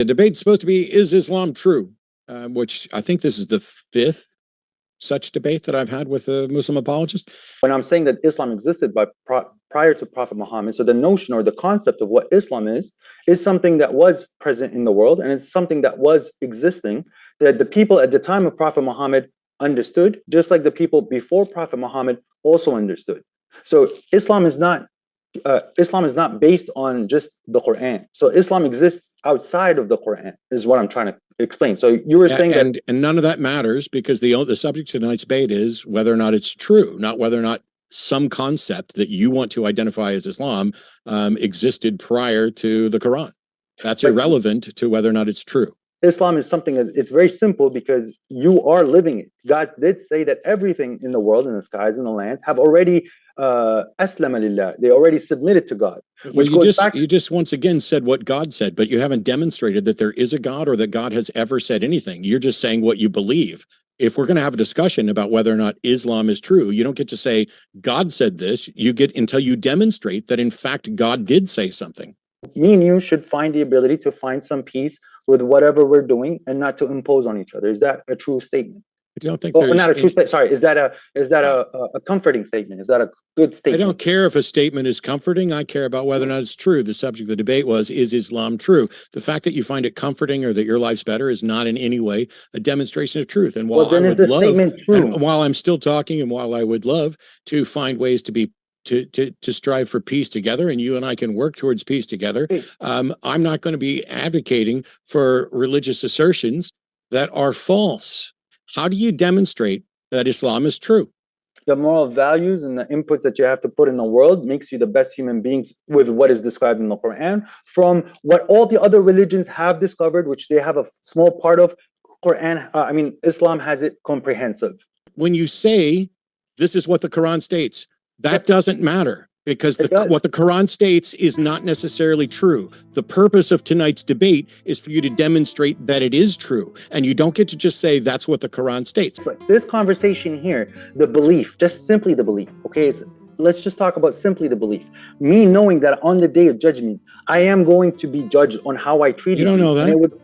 The debate's supposed to be, is Islam true? Which I think this is the fifth such debate that I've had with a Muslim apologist. When I'm saying that Islam existed prior to Prophet Muhammad, so the notion or the concept of what Islam is something that was present in the world, and it's something that was existing, that the people at the time of Prophet Muhammad understood, just like the people before Prophet Muhammad also understood. So Islam is not based on just the Quran. So Islam exists outside of the Quran, is what I'm trying to explain. So you were saying that, and none of that matters, because the subject of tonight's debate is whether or not it's true, not whether or not some concept that you want to identify as Islam existed prior to the Quran. That's irrelevant to whether or not it's true. Islam is something, it's very simple because you are living it. God did say that everything in the world, in the skies and the lands, have already aslama lillah. They already submitted to God. Well, you just once again said what God said, but you haven't demonstrated that there is a God or that God has ever said anything. You're just saying what you believe. If we're going to have a discussion about whether or not Islam is true, you don't get to say God said this. You get until you demonstrate that in fact God did say something. Me and you should find the ability to find some peace with whatever we're doing and not to impose on each other. Is that a true statement? I don't think there's not a true statement. Sorry, is that a comforting statement? Is that a good statement? I don't care if a statement is comforting. I care about whether or not it's true. The subject of the debate was, is Islam true? The fact that you find it comforting or that your life's better is not in any way a demonstration of truth. And while then is the statement true? And while I'm still talking, and while I would love to find ways to strive for peace together, and you and I can work towards peace together, I'm not going to be advocating for religious assertions that are false. How do you demonstrate that Islam is true? The moral values and the inputs that you have to put in the world makes you the best human beings with what is described in the Quran from what all the other religions have discovered, which they have a small part of. Islam has it comprehensive. When you say this is what the Quran states, that doesn't matter, because what the Quran states is not necessarily true. The purpose of tonight's debate is for you to demonstrate that it is true. And you don't get to just say that's what the Quran states. Like this conversation here, the belief, just simply the belief, okay? Let's just talk about simply the belief. Me knowing that on the day of judgment, I am going to be judged on how I treated you. You don't know that?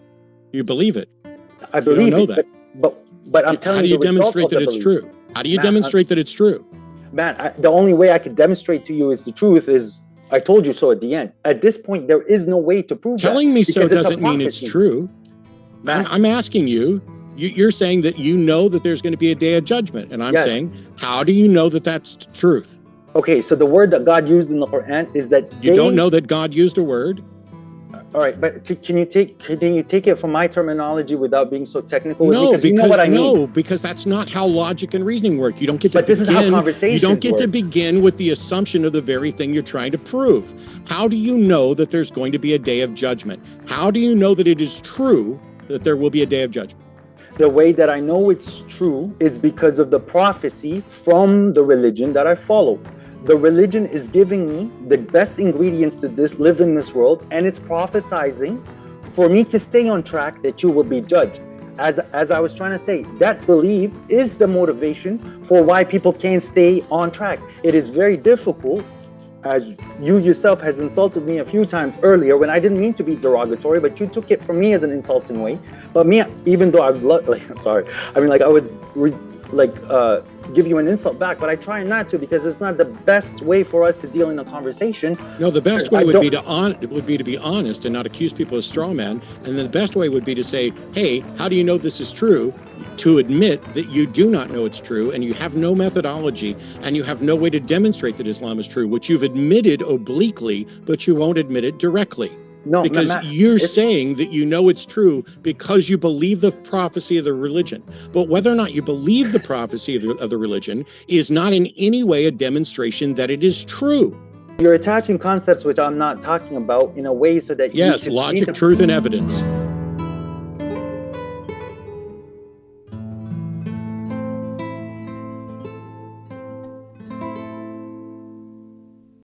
You believe it. I believe you don't know that. But I'm telling you, how do you demonstrate that it's true? How do you demonstrate that it's true? Man, the only way I could demonstrate to you is the truth is I told you so at the end. At this point, there is no way to prove Telling me so doesn't mean it's true. Man, I'm asking you, you're saying that you know that there's going to be a day of judgment. And I'm saying, how do you know that that's truth? Okay, so the word that God used in the Quran is that you don't know that God used a word? All right, but can you take it from my terminology without being so technical? No, because you know what I mean. No, because that's not how logic and reasoning work. You don't get to But this is how conversations You don't get work. to begin with the assumption of the very thing you're trying to prove. How do you know that there's going to be a day of judgment? How do you know that it is true that there will be a day of judgment? The way that I know it's true is because of the prophecy from the religion that I follow. The religion is giving me the best ingredients to live in this world, and it's prophesizing for me to stay on track that you will be judged. As I was trying to say, that belief is the motivation for why people can't stay on track. It is very difficult, as you yourself has insulted me a few times earlier when I didn't mean to be derogatory, but you took it from me as an insulting way. But me, even though I'm sorry, I would give you an insult back, but I try not to, because it's not the best way for us to deal in a conversation. No, the best way would be to be honest and not accuse people of straw man. And then the best way would be to say, hey, how do you know this is true? To admit that you do not know it's true, and you have no methodology, and you have no way to demonstrate that Islam is true, which you've admitted obliquely, but you won't admit it directly. No, because you're saying that you know it's true because you believe the prophecy of the religion. But whether or not you believe the prophecy of the religion is not in any way a demonstration that it is true. You're attaching concepts which I'm not talking about in a way so that yes, logic, truth, and evidence.